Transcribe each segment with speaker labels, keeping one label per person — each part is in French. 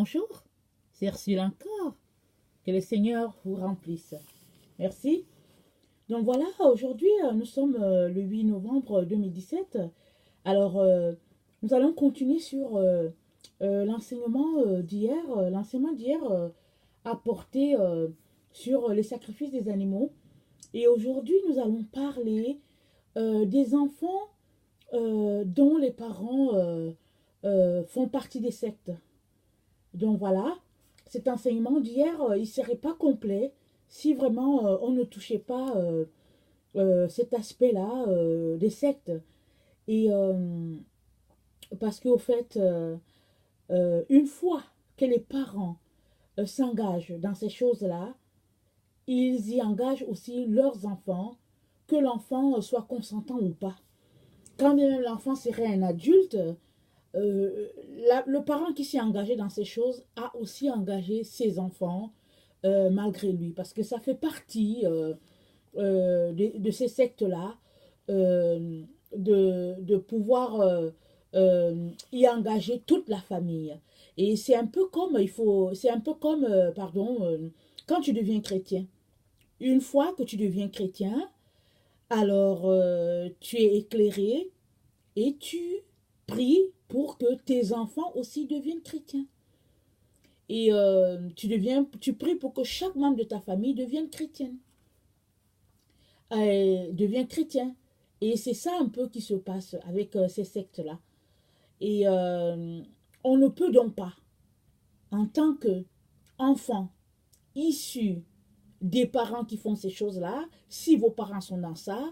Speaker 1: Bonjour, c'est Ursule encore. Que le Seigneur vous remplisse. Merci. Donc voilà, aujourd'hui, nous sommes le 8 novembre 2017. Alors, nous allons continuer sur l'enseignement d'hier. L'enseignement d'hier a porté sur les sacrifices des animaux. Et aujourd'hui, nous allons parler des enfants dont les parents font partie des sectes. Donc voilà, cet enseignement d'hier, il ne serait pas complet si vraiment on ne touchait pas cet aspect-là des sectes. Et parce qu'au fait, une fois que les parents s'engagent dans ces choses-là, ils y engagent aussi leurs enfants, que l'enfant soit consentant ou pas. Quand même l'enfant serait un adulte, le parent qui s'est engagé dans ces choses a aussi engagé ses enfants malgré lui, parce que ça fait partie de ces sectes-là, de pouvoir y engager toute la famille. Et c'est un peu comme, quand tu deviens chrétien. Une fois que tu deviens chrétien, alors tu es éclairé et tu pries pour que tes enfants aussi deviennent chrétiens. Et tu pries pour que chaque membre de ta famille devienne chrétien. Et c'est ça un peu qui se passe avec ces sectes-là. Et on ne peut donc pas, en tant qu'enfant issu des parents qui font ces choses-là, si vos parents sont dans ça,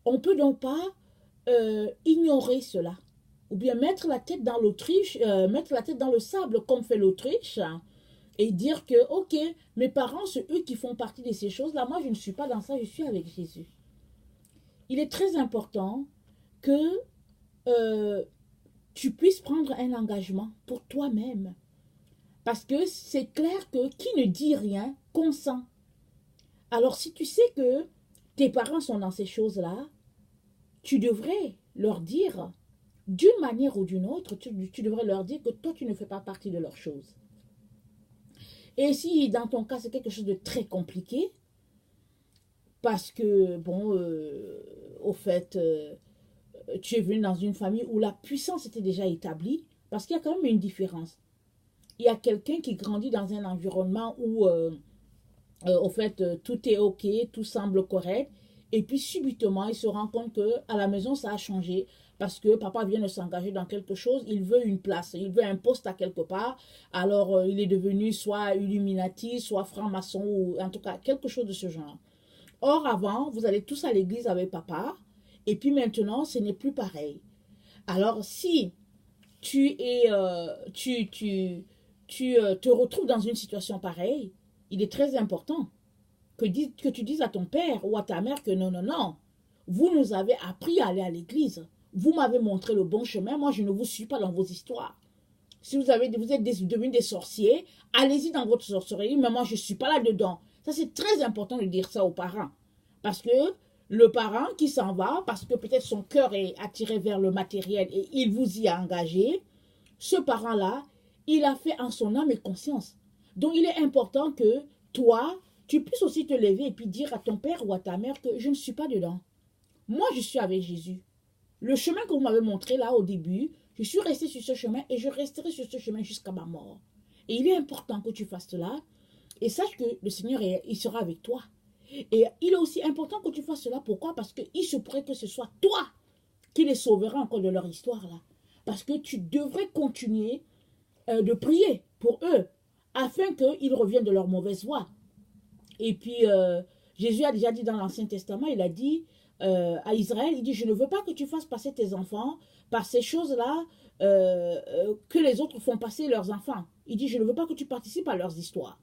Speaker 1: on ne peut donc pas ignorer cela. Ou bien mettre la tête dans l'Autriche, mettre la tête dans le sable comme fait l'Autriche, et dire que, ok, mes parents, c'est eux qui font partie de ces choses-là. Moi, je ne suis pas dans ça, je suis avec Jésus. Il est très important que tu puisses prendre un engagement pour toi-même. Parce que c'est clair que qui ne dit rien consent. Alors, si tu sais que tes parents sont dans ces choses-là, tu devrais leur dire, d'une manière ou d'une autre, tu devrais leur dire que toi, tu ne fais pas partie de leurs choses. Et si, dans ton cas, c'est quelque chose de très compliqué, parce que, bon, au fait, tu es venu dans une famille où la puissance était déjà établie, parce qu'il y a quand même une différence. Il y a quelqu'un qui grandit dans un environnement où, au fait, tout est OK, tout semble correct, et puis subitement, il se rend compte qu'à la maison, ça a changé, parce que papa vient de s'engager dans quelque chose, il veut une place, il veut un poste à quelque part, alors il est devenu soit Illuminati, soit franc-maçon, ou en tout cas, quelque chose de ce genre. Or, avant, vous allez tous à l'église avec papa, et puis maintenant, ce n'est plus pareil. Alors, si tu te retrouves dans une situation pareille, il est très important que tu dises à ton père ou à ta mère que non, non, non, vous nous avez appris à aller à l'église. Vous m'avez montré le bon chemin, moi je ne vous suis pas dans vos histoires. Si vous êtes devenus des sorciers, allez-y dans votre sorcellerie, mais moi je ne suis pas là-dedans. Ça c'est très important de dire ça aux parents. Parce que le parent qui s'en va, parce que peut-être son cœur est attiré vers le matériel et il vous y a engagé, ce parent-là, il a fait en son âme et conscience. Donc il est important que toi, tu puisses aussi te lever et puis dire à ton père ou à ta mère que je ne suis pas dedans. Moi, je suis avec Jésus. Le chemin que vous m'avez montré là au début, je suis resté sur ce chemin et je resterai sur ce chemin jusqu'à ma mort. Et il est important que tu fasses cela et sache que le Seigneur, il sera avec toi. Et il est aussi important que tu fasses cela. Pourquoi? Parce qu'il se pourrait que ce soit toi qui les sauveras encore de leur histoire là. Parce que tu devrais continuer de prier pour eux afin qu'ils reviennent de leur mauvaise voie. Et puis, Jésus a déjà dit dans l'Ancien Testament, il a dit à Israël, il dit, je ne veux pas que tu fasses passer tes enfants par ces choses-là que les autres font passer leurs enfants. Il dit, je ne veux pas que tu participes à leurs histoires.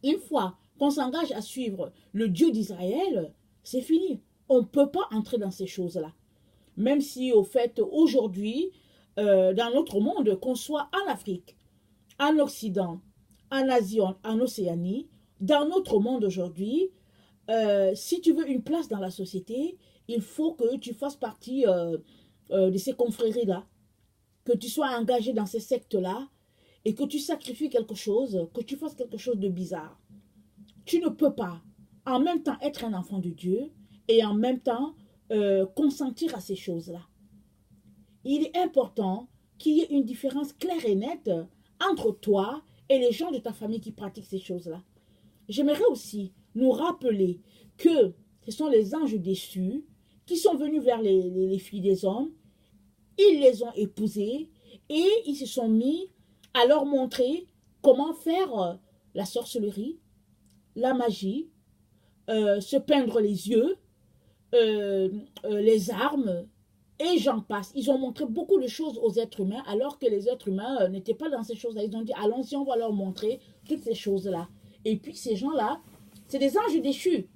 Speaker 1: Une fois qu'on s'engage à suivre le Dieu d'Israël, c'est fini. On ne peut pas entrer dans ces choses-là. Même si, au fait, aujourd'hui, dans notre monde, qu'on soit en Afrique, en Occident, en Asie, en Océanie, dans notre monde aujourd'hui, si tu veux une place dans la société, il faut que tu fasses partie de ces confréries-là, que tu sois engagé dans ces sectes-là, et que tu sacrifies quelque chose, que tu fasses quelque chose de bizarre, tu ne peux pas en même temps être un enfant de Dieu et en même temps consentir à ces choses-là. Il est important qu'il y ait une différence claire et nette entre toi et les gens de ta famille qui pratiquent ces choses-là. J'aimerais aussi nous rappeler que ce sont les anges déçus qui sont venus vers les filles des hommes, ils les ont épousées et ils se sont mis à leur montrer comment faire la sorcellerie, la magie, se peindre les yeux, les armes, et j'en passe. Ils ont montré beaucoup de choses aux êtres humains, alors que les êtres humains n'étaient pas dans ces choses-là. Ils ont dit, allons-y, on va leur montrer toutes ces choses-là. Et puis ces gens-là, c'est des anges déchus.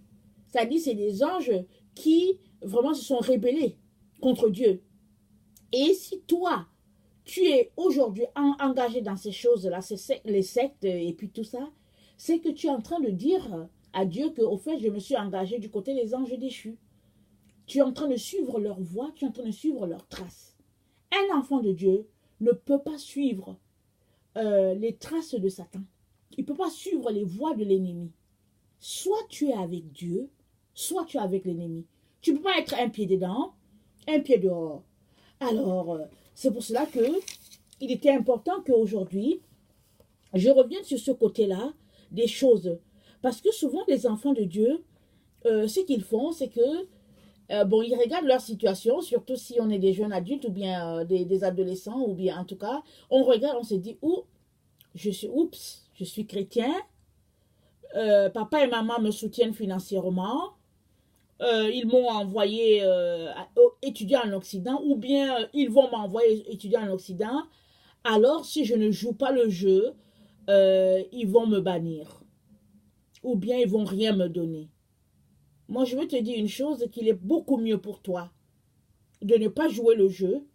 Speaker 1: C'est-à-dire, c'est des anges qui vraiment se sont rébellés contre Dieu. Et si toi, tu es aujourd'hui engagé dans ces choses-là, les sectes et puis tout ça, c'est que tu es en train de dire à Dieu que, au fait, je me suis engagé du côté des anges déchus. Tu es en train de suivre leur voie, tu es en train de suivre leurs traces. Un enfant de Dieu ne peut pas suivre les traces de Satan. Il ne peut pas suivre les voies de l'ennemi. Soit tu es avec Dieu, soit tu es avec l'ennemi. Tu ne peux pas être un pied dedans, un pied dehors. Alors, c'est pour cela qu'il était important qu'aujourd'hui, je revienne sur ce côté-là des choses. Parce que souvent, les enfants de Dieu, ce qu'ils font, c'est que bon, ils regardent leur situation, surtout si on est des jeunes adultes ou bien des adolescents, ou bien en tout cas, on regarde, on se dit, oups, je suis chrétien, papa et maman me soutiennent financièrement, ils m'ont envoyé étudier en Occident, ou bien ils vont m'envoyer étudier en Occident, alors si je ne joue pas le jeu, ils vont me bannir, ou bien ils vont rien me donner. Moi, je veux te dire une chose, qu'il est beaucoup mieux pour toi de ne pas jouer le jeu,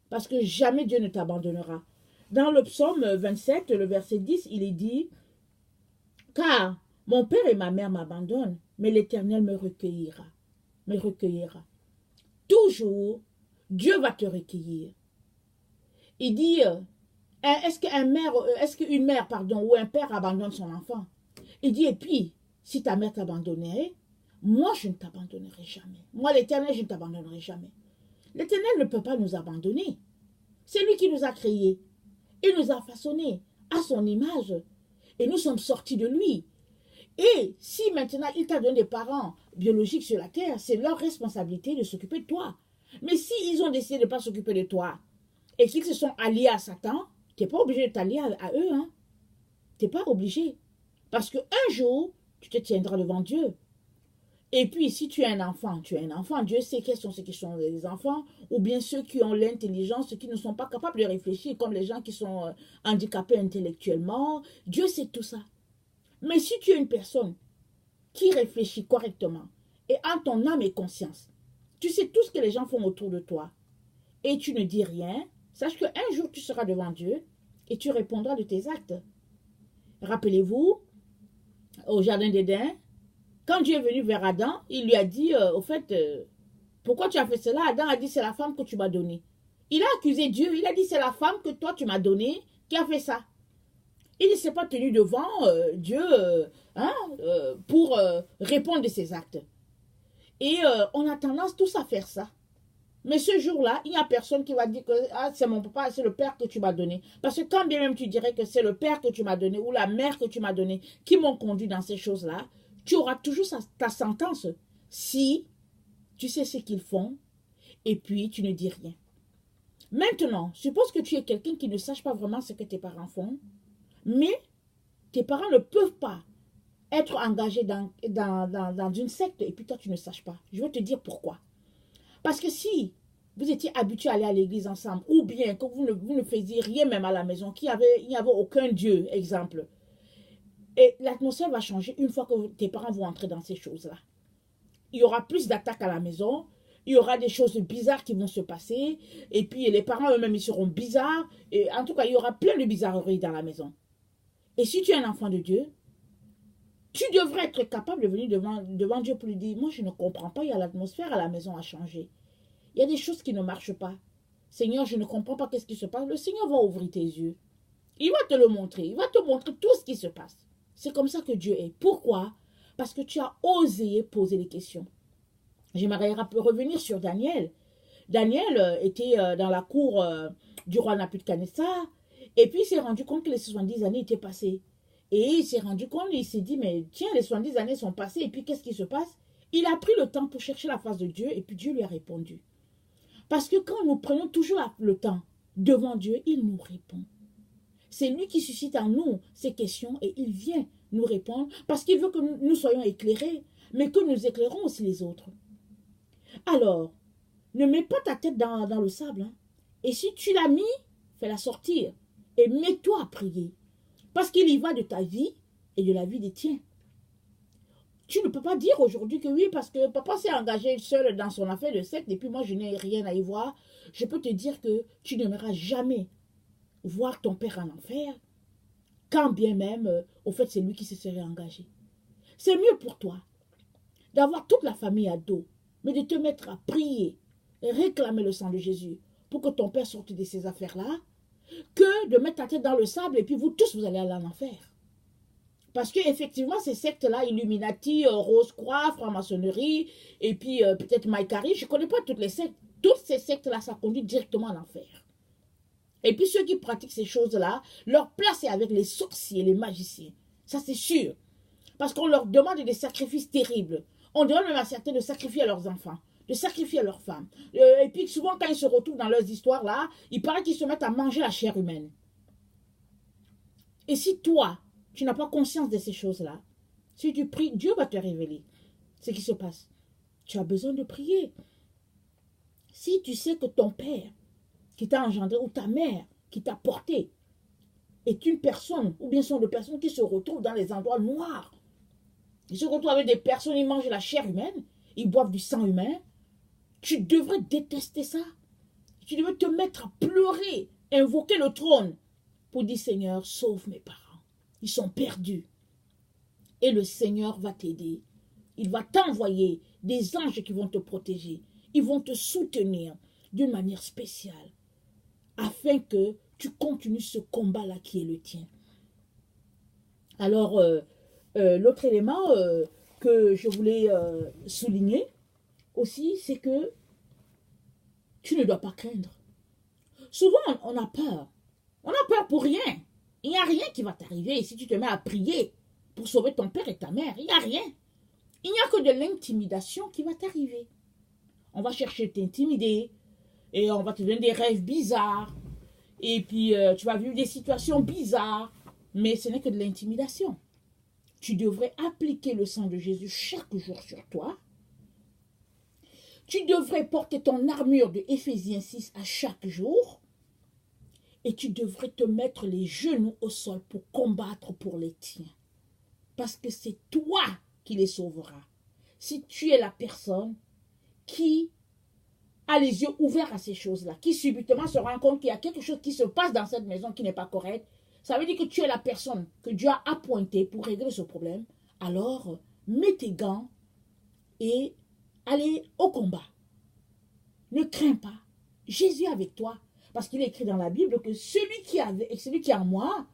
Speaker 1: parce que jamais Dieu ne t'abandonnera. Dans le psaume 27, le verset 10, il est dit, « Car mon père et ma mère m'abandonnent, mais l'Éternel me recueillera. Me recueillera. » Toujours, Dieu va te recueillir. Il dit, est-ce qu'une mère, ou un père abandonne son enfant? Il dit, et puis, si ta mère t'abandonnait, moi, je ne t'abandonnerai jamais. Moi, l'Éternel, je ne t'abandonnerai jamais. L'Éternel ne peut pas nous abandonner. C'est lui qui nous a créés. Il nous a façonnés à son image. Et nous sommes sortis de lui. Et si maintenant, il t'a donné des parents biologiques sur la terre, c'est leur responsabilité de s'occuper de toi. Mais s'ils ont décidé de ne pas s'occuper de toi et qu'ils se sont alliés à Satan, tu n'es pas obligé de t'allier à eux. Hein? Tu n'es pas obligé. Parce qu'un jour, tu te tiendras devant Dieu. Et puis, si tu es un enfant, tu es un enfant. Dieu sait quels sont ceux qui sont les enfants, ou bien ceux qui ont l'intelligence, ceux qui ne sont pas capables de réfléchir, comme les gens qui sont handicapés intellectuellement. Dieu sait tout ça. Mais si tu es une personne qui réfléchit correctement, et en ton âme et conscience, tu sais tout ce que les gens font autour de toi, et tu ne dis rien, sache qu'un jour tu seras devant Dieu, et tu répondras de tes actes. Rappelez-vous, au jardin d'Éden, quand Dieu est venu vers Adam, il lui a dit, au fait, pourquoi tu as fait cela? Adam a dit, c'est la femme que tu m'as donnée. Il a accusé Dieu, il a dit, c'est la femme que toi tu m'as donnée qui a fait ça. Il ne s'est pas tenu devant Dieu pour répondre de ses actes. Et on a tendance tous à faire ça. Mais ce jour-là, il n'y a personne qui va dire que c'est mon papa, c'est le père que tu m'as donné. Parce que quand bien même tu dirais que c'est le père que tu m'as donné ou la mère que tu m'as donné qui m'ont conduit dans ces choses-là, tu auras toujours ta sentence si tu sais ce qu'ils font et puis tu ne dis rien. Maintenant, suppose que tu es quelqu'un qui ne sache pas vraiment ce que tes parents font, mais tes parents ne peuvent pas être engagés dans une secte et puis toi tu ne saches pas. Je vais te dire pourquoi. Parce que si vous étiez habitués à aller à l'église ensemble, ou bien que vous ne faisiez rien même à la maison, il n'y avait aucun Dieu, exemple, et l'atmosphère va changer une fois que tes parents vont entrer dans ces choses-là. Il y aura plus d'attaques à la maison, il y aura des choses bizarres qui vont se passer, et puis les parents eux-mêmes, ils seront bizarres, et en tout cas, il y aura plein de bizarreries dans la maison. Et si tu es un enfant de Dieu, tu devrais être capable de venir devant Dieu pour lui dire, moi je ne comprends pas, il y a l'atmosphère à la maison à changer. Il y a des choses qui ne marchent pas. Seigneur, je ne comprends pas qu'est-ce qui se passe. Le Seigneur va ouvrir tes yeux. Il va te le montrer. Il va te montrer tout ce qui se passe. C'est comme ça que Dieu est. Pourquoi? Parce que tu as osé poser les questions. J'aimerais revenir sur Daniel. Daniel était dans la cour du roi Nabuchodonosor. Et puis il s'est rendu compte que les 70 années étaient passées. Et il s'est rendu compte, il s'est dit, mais tiens, les 70 années sont passées. Et puis qu'est-ce qui se passe? Il a pris le temps pour chercher la face de Dieu. Et puis Dieu lui a répondu. Parce que quand nous prenons toujours le temps devant Dieu, il nous répond. C'est lui qui suscite en nous ces questions et il vient nous répondre parce qu'il veut que nous soyons éclairés, mais que nous éclairons aussi les autres. Alors, ne mets pas ta tête dans le sable. Hein. Et si tu l'as mis, fais-la sortir et mets-toi à prier. Parce qu'il y va de ta vie et de la vie des tiens. Tu ne peux pas dire aujourd'hui que oui, parce que papa s'est engagé seul dans son affaire de secte et puis moi je n'ai rien à y voir. Je peux te dire que tu n'aimeras jamais voir ton père en enfer, quand bien même, au fait, c'est lui qui se serait engagé. C'est mieux pour toi d'avoir toute la famille à dos, mais de te mettre à prier, et réclamer le sang de Jésus pour que ton père sorte de ces affaires-là, que de mettre ta tête dans le sable et puis vous tous, vous allez aller en enfer. Parce que effectivement, ces sectes-là, Illuminati, Rose-Croix, franc-maçonnerie, et puis peut-être Maïkari, je ne connais pas toutes les sectes. Toutes ces sectes-là, ça conduit directement à l'enfer. Et puis ceux qui pratiquent ces choses-là, leur place est avec les sorciers, les magiciens. Ça, c'est sûr. Parce qu'on leur demande des sacrifices terribles. On demande même à certains de sacrifier à leurs enfants, de sacrifier à leurs femmes. Et puis souvent, quand ils se retrouvent dans leurs histoires-là, il paraît qu'ils se mettent à manger la chair humaine. Et si toi, tu n'as pas conscience de ces choses-là, si tu pries, Dieu va te révéler ce qui se passe. Tu as besoin de prier. Si tu sais que ton père qui t'a engendré, ou ta mère qui t'a porté, est une personne, ou bien sont des personnes qui se retrouvent dans les endroits noirs. Ils se retrouvent avec des personnes, ils mangent la chair humaine, ils boivent du sang humain. Tu devrais détester ça. Tu devrais te mettre à pleurer, invoquer le trône pour dire, Seigneur, sauve mes parents. Ils sont perdus. Et le Seigneur va t'aider. Il va t'envoyer des anges qui vont te protéger. Ils vont te soutenir d'une manière spéciale, afin que tu continues ce combat-là qui est le tien. Alors, l'autre élément que je voulais souligner aussi, c'est que tu ne dois pas craindre. Souvent, on a peur. On a peur pour rien. Il n'y a rien qui va t'arriver si tu te mets à prier pour sauver ton père et ta mère. Il n'y a rien. Il n'y a que de l'intimidation qui va t'arriver. On va chercher à t'intimider et on va te donner des rêves bizarres. Et puis, tu vas vivre des situations bizarres. Mais ce n'est que de l'intimidation. Tu devrais appliquer le sang de Jésus chaque jour sur toi. Tu devrais porter ton armure de Éphésiens 6 à chaque jour. Et tu devrais te mettre les genoux au sol pour combattre pour les tiens. Parce que c'est toi qui les sauveras. Si tu es la personne qui a les yeux ouverts à ces choses-là, qui subitement se rend compte qu'il y a quelque chose qui se passe dans cette maison qui n'est pas correct, ça veut dire que tu es la personne que Dieu a appointée pour régler ce problème. Alors, mets tes gants et allez au combat. Ne crains pas. Jésus est avec toi. Parce qu'il est écrit dans la Bible que celui qui est en moi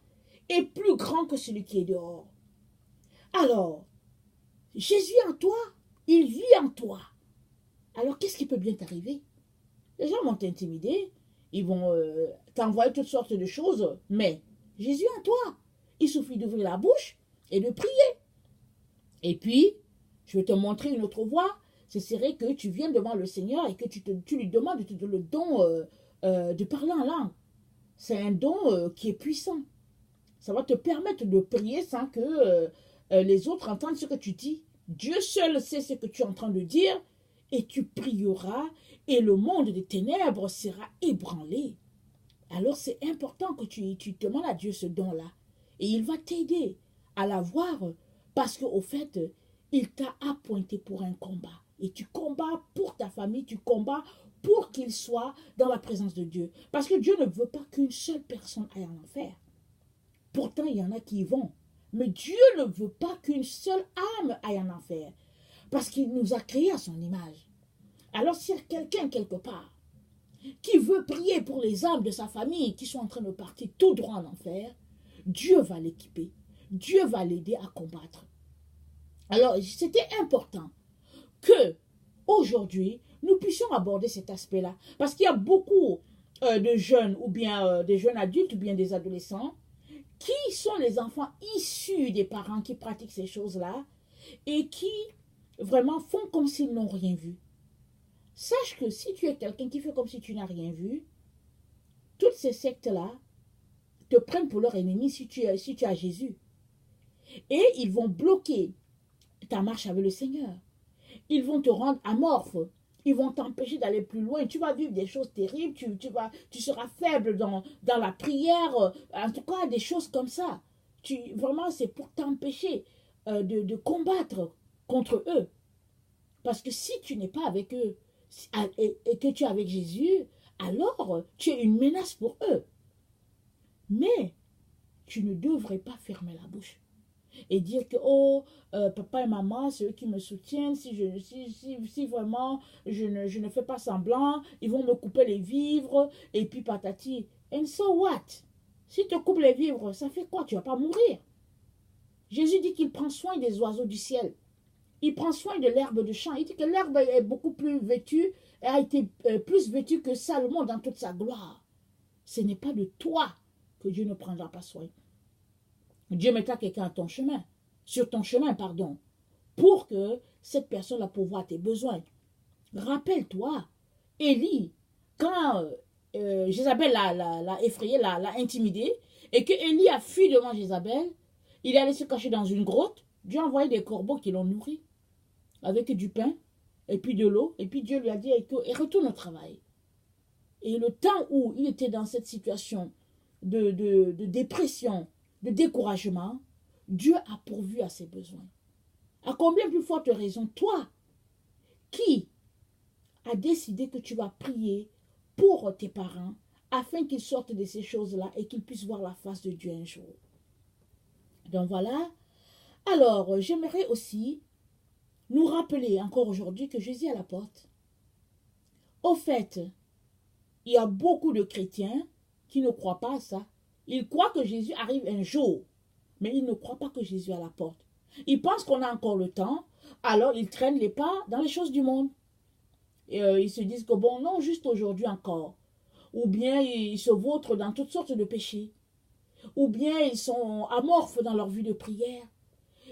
Speaker 1: est plus grand que celui qui est dehors. Alors, Jésus est en toi. Il vit en toi. Alors, qu'est-ce qui peut bien t'arriver? Les gens vont t'intimider. Ils vont t'envoyer toutes sortes de choses. Mais Jésus est en toi. Il suffit d'ouvrir la bouche et de prier. Et puis, je vais te montrer une autre voie. Ce serait que tu viennes devant le Seigneur et que tu lui demandes de te donner le don de parler en langue. C'est un don qui est puissant. Ça va te permettre de prier sans que les autres entendent ce que tu dis. Dieu seul sait ce que tu es en train de dire et tu prieras et le monde des ténèbres sera ébranlé. Alors c'est important que tu demandes à Dieu ce don-là et il va t'aider à l'avoir parce qu'au fait, il t'a appointé pour un combat. Et tu combats pour ta famille, tu combats pour qu'il soit dans la présence de Dieu. Parce que Dieu ne veut pas qu'une seule personne aille en enfer. Pourtant, il y en a qui y vont. Mais Dieu ne veut pas qu'une seule âme aille en enfer. Parce qu'il nous a créés à son image. Alors s'il y a quelqu'un quelque part qui veut prier pour les âmes de sa famille qui sont en train de partir tout droit en enfer, Dieu va l'équiper. Dieu va l'aider à combattre. Alors, c'était important que aujourd'hui, nous puissions aborder cet aspect-là. Parce qu'il y a beaucoup de jeunes, ou bien des jeunes adultes, ou bien des adolescents, qui sont les enfants issus des parents qui pratiquent ces choses-là et qui vraiment font comme s'ils n'ont rien vu. Sache que si tu es quelqu'un qui fait comme si tu n'as rien vu, toutes ces sectes-là te prennent pour leur ennemi si tu as Jésus. Et ils vont bloquer ta marche avec le Seigneur. Ils vont te rendre amorphe. Ils vont t'empêcher d'aller plus loin. Tu vas vivre des choses terribles. Tu seras faible dans la prière. En tout cas, des choses comme ça. Vraiment, c'est pour t'empêcher de combattre contre eux. Parce que si tu n'es pas avec eux et que tu es avec Jésus, alors tu es une menace pour eux. Mais tu ne devrais pas fermer la bouche et dire que papa et maman, c'est eux qui me soutiennent. Si vraiment je ne fais pas semblant, ils vont me couper les vivres et puis patati. And so what? Si te coupent les vivres, ça fait quoi? Tu ne vas pas mourir. Jésus dit qu'il prend soin des oiseaux du ciel. Il prend soin de l'herbe de champ. Il dit que l'herbe est beaucoup plus vêtue, a été plus vêtue que Salomon dans toute sa gloire. Ce n'est pas de toi que Dieu ne prendra pas soin. Dieu mettra quelqu'un à ton chemin, sur ton chemin, pardon, pour que cette personne-là pourvoie tes besoins. Rappelle-toi, Élie, quand Jézabel l'a effrayé, l'a intimidé, et que Élie a fui devant Jézabel, il est allé se cacher dans une grotte. Dieu a envoyé des corbeaux qui l'ont nourri avec du pain et puis de l'eau. Et puis Dieu lui a dit, et retourne au travail. Et le temps où il était dans cette situation de dépression, de découragement, Dieu a pourvu à ses besoins. À combien plus forte raison, toi, qui a décidé que tu vas prier pour tes parents afin qu'ils sortent de ces choses-là et qu'ils puissent voir la face de Dieu un jour. Donc voilà. Alors, j'aimerais aussi nous rappeler encore aujourd'hui que Jésus est à la porte. Au fait, il y a beaucoup de chrétiens qui ne croient pas à ça. Ils croient que Jésus arrive un jour, mais ils ne croient pas que Jésus est à la porte. Ils pensent qu'on a encore le temps, alors ils traînent les pas dans les choses du monde. Et, ils se disent que bon, non, juste aujourd'hui encore. Ou bien ils se vautrent dans toutes sortes de péchés. Ou bien ils sont amorphes dans leur vie de prière.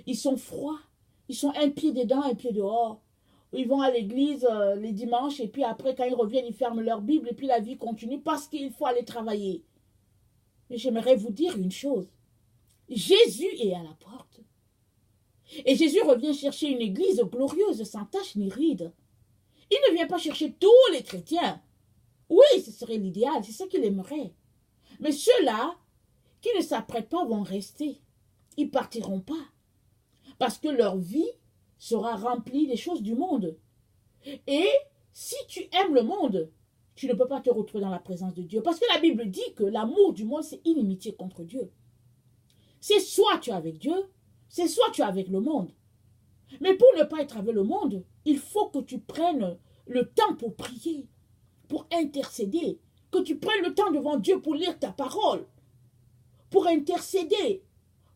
Speaker 1: Ils sont froids. Ils sont un pied dedans, un pied dehors. Ils vont à l'église les dimanches et puis après, quand ils reviennent, ils ferment leur Bible et puis la vie continue parce qu'il faut aller travailler. Mais j'aimerais vous dire une chose. Jésus est à la porte. Et Jésus revient chercher une église glorieuse, sans tache ni ride. Il ne vient pas chercher tous les chrétiens. Oui, ce serait l'idéal, c'est ça qu'il aimerait. Mais ceux-là qui ne s'apprêtent pas vont rester. Ils ne partiront pas. Parce que leur vie sera remplie des choses du monde. Et si tu aimes le monde, tu ne peux pas te retrouver dans la présence de Dieu. Parce que la Bible dit que l'amour du monde, c'est inimitié contre Dieu. C'est soit tu es avec Dieu, c'est soit tu es avec le monde. Mais pour ne pas être avec le monde, il faut que tu prennes le temps pour prier, pour intercéder, que tu prennes le temps devant Dieu pour lire ta parole, pour intercéder,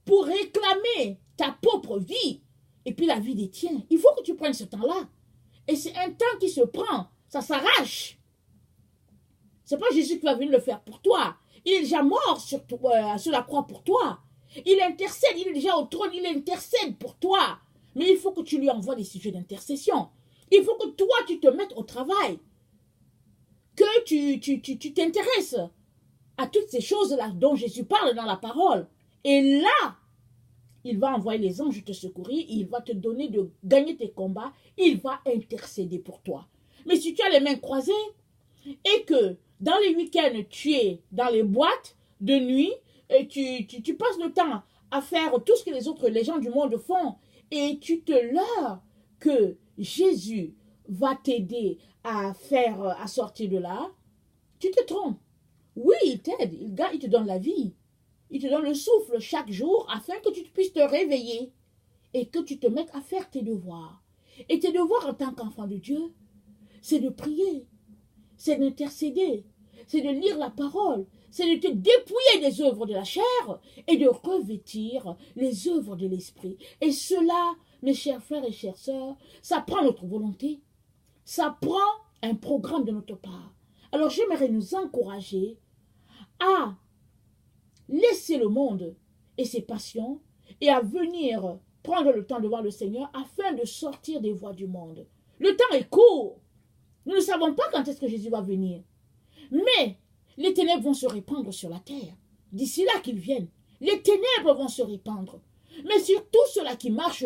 Speaker 1: pour réclamer ta propre vie et puis la vie des tiens. Il faut que tu prennes ce temps-là. Et c'est un temps qui se prend, ça s'arrache. C'est pas Jésus qui va venir le faire pour toi. Il est déjà mort sur la croix pour toi. Il intercède, il est déjà au trône, il intercède pour toi. Mais il faut que tu lui envoies des sujets d'intercession. Il faut que toi, tu te mettes au travail. Que tu t'intéresses à toutes ces choses-là dont Jésus parle dans la parole. Et là, il va envoyer les anges te secourir, il va te donner de gagner tes combats, il va intercéder pour toi. Mais si tu as les mains croisées et que dans les week-ends, tu es dans les boîtes de nuit, et tu passes le temps à faire tout ce que les gens du monde font, et tu te leurres que Jésus va t'aider à sortir de là, tu te trompes. Oui, il t'aide, il te donne la vie. Il te donne le souffle chaque jour afin que tu puisses te réveiller et que tu te mettes à faire tes devoirs. Et tes devoirs en tant qu'enfant de Dieu, c'est de prier. c'est d'intercéder, c'est de lire la parole, c'est de te dépouiller des œuvres de la chair et de revêtir les œuvres de l'esprit. Et cela, mes chers frères et chères sœurs, ça prend notre volonté, ça prend un programme de notre part. Alors j'aimerais nous encourager à laisser le monde et ses passions et à venir prendre le temps de voir le Seigneur afin de sortir des voies du monde. Le temps est court. Nous ne savons pas quand est-ce que Jésus va venir. Mais les ténèbres vont se répandre sur la terre. D'ici là qu'ils viennent, les ténèbres vont se répandre. Mais sur tous ceux-là qui marchent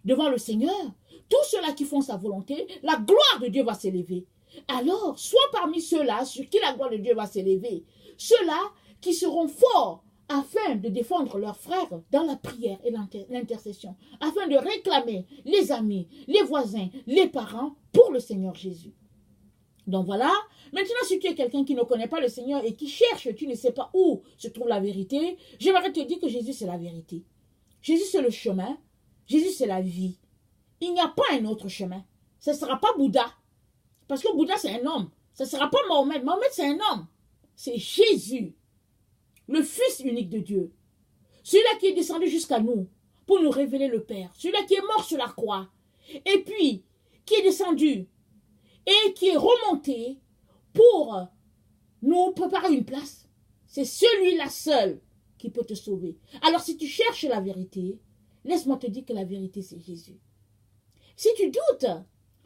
Speaker 1: devant le Seigneur, tous ceux-là qui font sa volonté, la gloire de Dieu va s'élever. Alors, sois parmi ceux-là sur qui la gloire de Dieu va s'élever. Ceux-là qui seront forts afin de défendre leurs frères dans la prière et l'intercession, afin de réclamer les amis, les voisins, les parents pour le Seigneur Jésus. Donc voilà, maintenant si tu es quelqu'un qui ne connaît pas le Seigneur et qui cherche, tu ne sais pas où se trouve la vérité, j'aimerais te dire que Jésus c'est la vérité. Jésus c'est le chemin, Jésus c'est la vie. Il n'y a pas un autre chemin. Ce ne sera pas Bouddha. Parce que Bouddha c'est un homme. Ce ne sera pas Mohamed. Mohamed c'est un homme. C'est Jésus, le Fils unique de Dieu. Celui-là qui est descendu jusqu'à nous pour nous révéler le Père. Celui-là qui est mort sur la croix. Et puis, qui est descendu et qui est remonté pour nous préparer une place. C'est celui-là seul qui peut te sauver. Alors si tu cherches la vérité, laisse-moi te dire que la vérité c'est Jésus. Si tu doutes,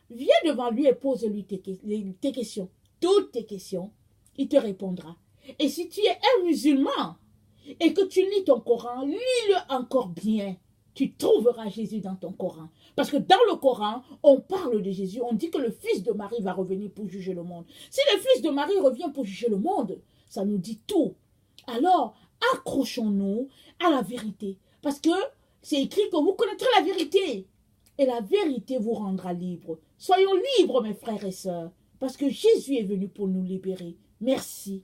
Speaker 1: viens devant lui et pose-lui tes questions. Toutes tes questions, il te répondra. Et si tu es un musulman et que tu lis ton Coran, lis-le encore bien. Tu trouveras Jésus dans ton Coran. Parce que dans le Coran, on parle de Jésus. On dit que le fils de Marie va revenir pour juger le monde. Si le fils de Marie revient pour juger le monde, ça nous dit tout. Alors, accrochons-nous à la vérité. Parce que c'est écrit que vous connaîtrez la vérité. Et la vérité vous rendra libre. Soyons libres, mes frères et sœurs. Parce que Jésus est venu pour nous libérer. Merci.